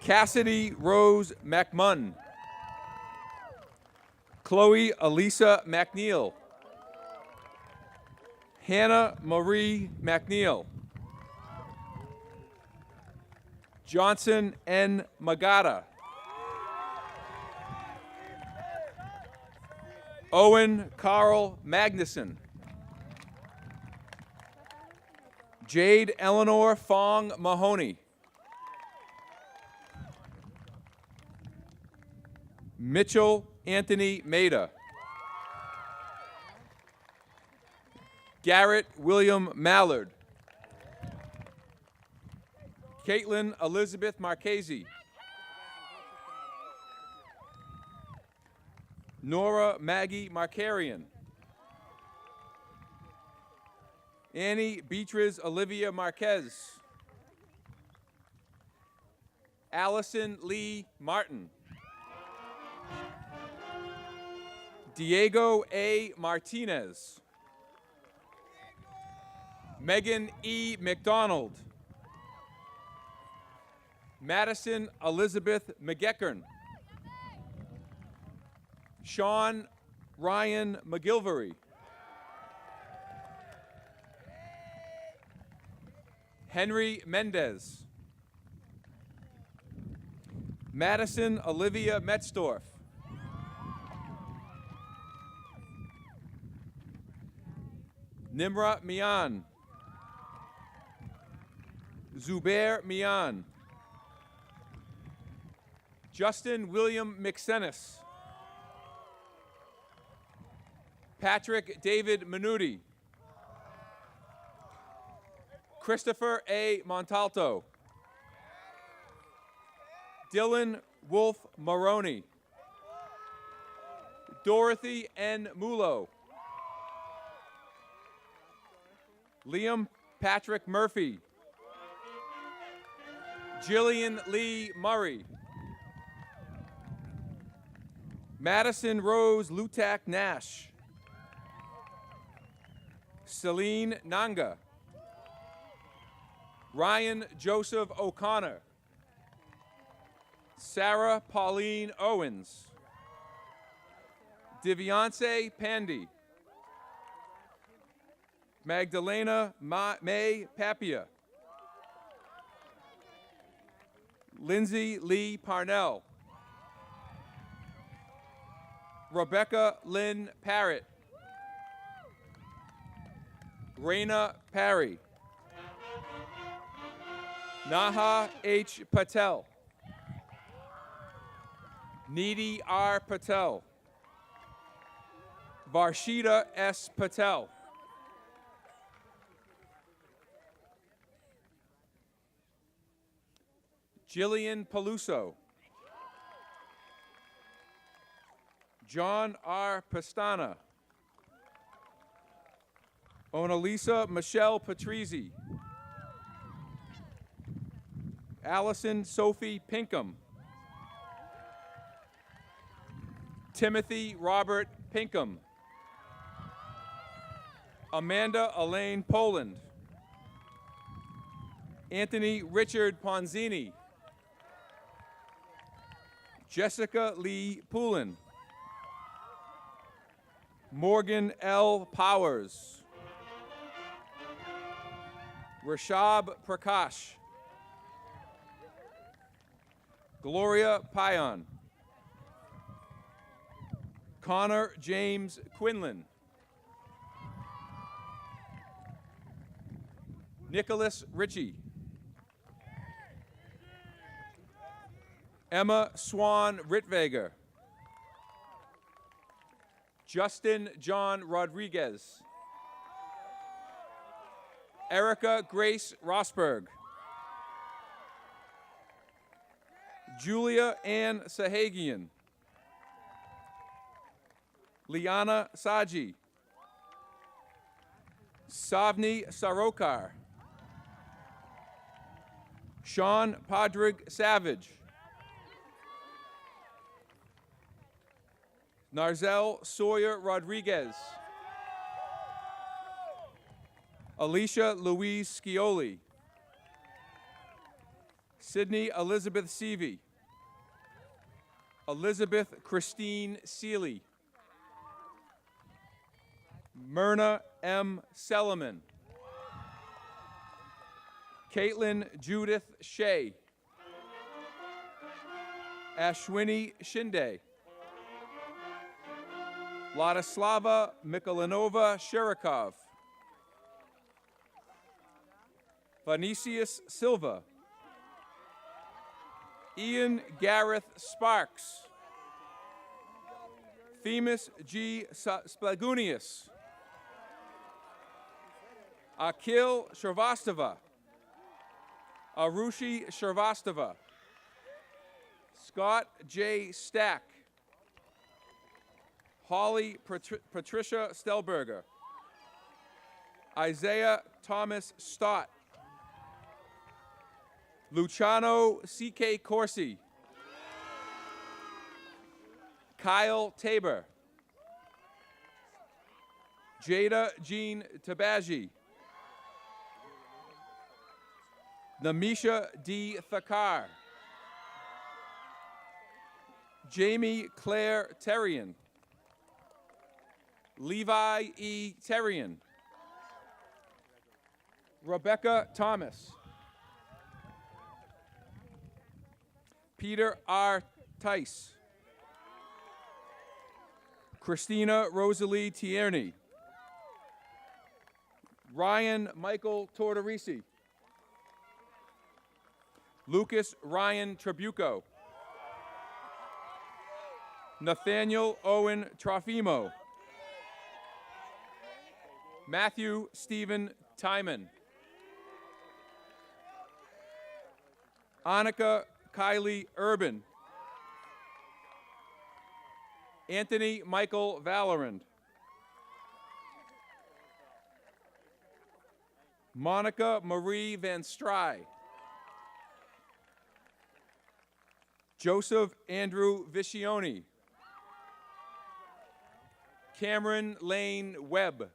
Cassidy Rose McMunn. Chloe Elisa McNeil. Hannah Marie McNeil. Johnson N. Magada. Owen Carl Magnuson. Jade Eleanor Fong Mahoney. Mitchell Anthony Maida. Garrett William Mallard. Caitlin Elizabeth Marchese. Nora Maggie Markarian. Annie Beatriz Olivia Marquez. Allison Lee Martin. Diego A. Martinez. Megan E. McDonald. Madison Elizabeth McGeckern. Sean Ryan McGilvery. Henry Mendez. Madison Olivia Metzdorf. Nimra Mian. Zubair Mian. Justin William McSennis. Patrick David Minuti. Christopher A. Montalto. Dylan Wolf Maroney. Dorothy N. Mulo. Liam Patrick Murphy. Jillian Lee Murray. Madison Rose Lutak Nash. Celine Nanga. Ryan Joseph O'Connor. Sarah Pauline Owens. Diviance Pandy. Magdalena May Papia. Lindsay Lee Parnell. Rebecca Lynn Parrott. Raina Parry. Naha H. Patel. Needy R. Patel. Varshita S. Patel. Jillian Peluso. John R. Pastana. Onalisa Michelle Patrizzi. Allison Sophie Pinkham. Timothy Robert Pinkham. Amanda Elaine Poland. Anthony Richard Ponzini. Jessica Lee Poulin. Morgan L. Powers. Rashab Prakash. Gloria Payan. Connor James Quinlan. Nicholas Ritchie. Emma Swan Ritvager. Justin John Rodriguez. Erica Grace Rosberg. Julia Ann Sahagian. Liana Saji. Savni Sarokar. Sean Padrig Savage. Narzel Sawyer Rodriguez. Alicia Louise Scioli. Sydney Elizabeth Seavey. Elizabeth Christine Seeley. Myrna M. Sellerman. Caitlin Judith Shea. Ashwini Shinde. Vladislava Mikolanova Shirikov. Vinicius Silva. Ian Gareth Sparks. Themis G. Splagunius. Akhil Shrivastava. Arushi Shrivastava. Scott J. Stack. Holly Patricia Stelberger. Isaiah Thomas Stott. Luciano C.K. Corsi. Kyle Tabor. Jada Jean Tabaji. Namisha D. Thakar. Jamie Claire Terrian. Levi E. Terrian. Rebecca Thomas. Peter R. Tice. Christina Rosalie Tierney. Ryan Michael Tortorisi. Lucas Ryan Trabuco. Nathaniel Owen Trofimo. Matthew Stephen Timon. Annika Kylie Urban. Anthony Michael Valorand. Monica Marie Van Stry. Joseph Andrew Viscioni. Cameron Lane Webb.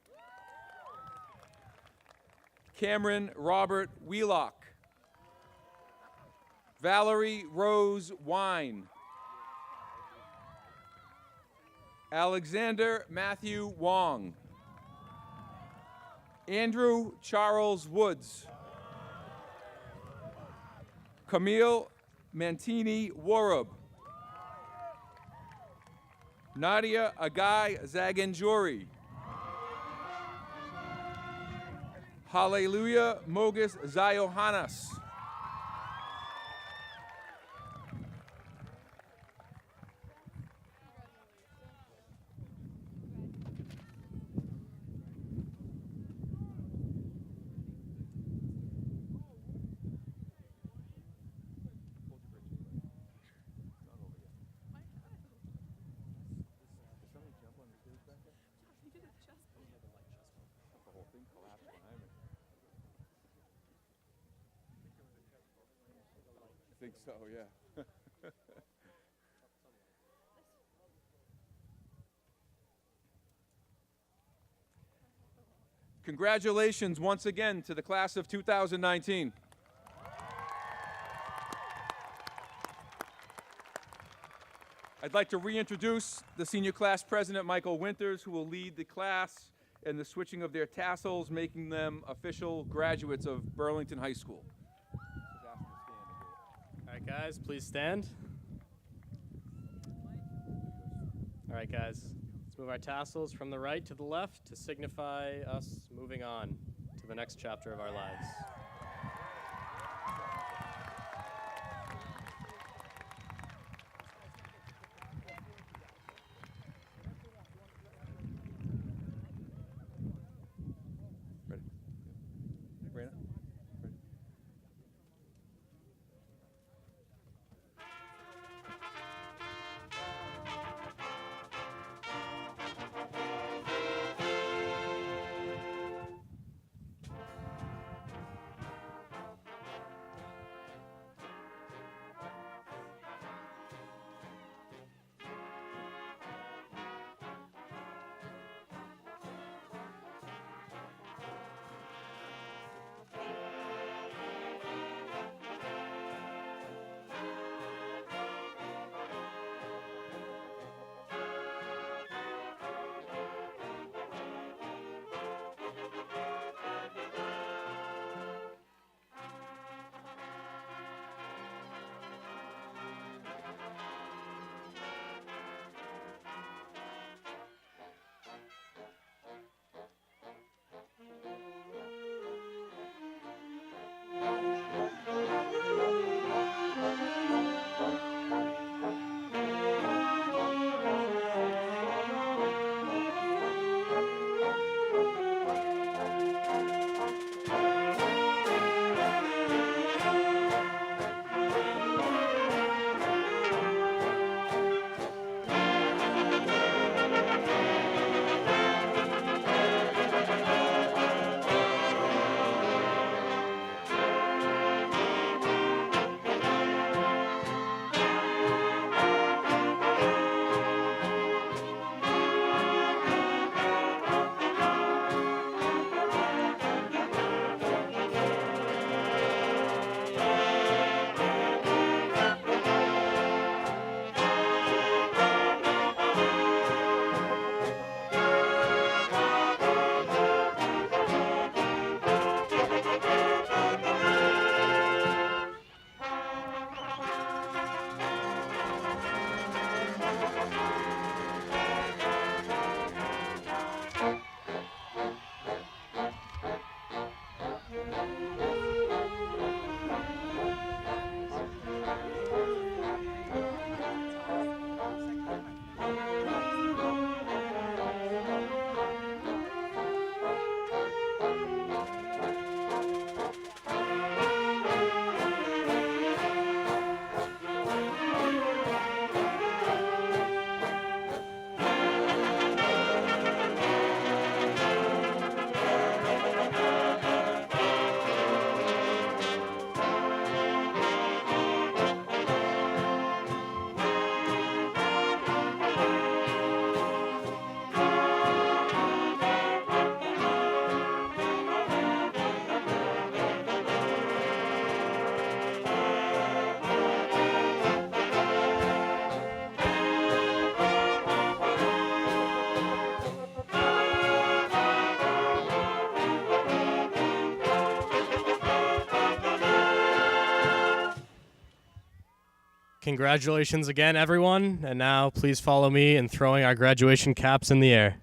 Cameron Robert Wheelock. Valerie Rose Wine. Alexander Matthew Wong. Andrew Charles Woods. Camille Mantini Warub. Nadia Agai Zaganjuri. Hallelujah Mogus Zayohanas. I think so, yeah. Congratulations once again to the class of 2019. I'd like to reintroduce the senior class president, Michael Winters, who will lead the class in the switching of their tassels, making them official graduates of Burlington High School. All right, guys, please stand. All right, guys. Let's move our tassels from the right to the left to signify us moving on to the next chapter of our lives. Ready? Brandon? Ready? Congratulations again, everyone. And now please follow me in throwing our graduation caps in the air.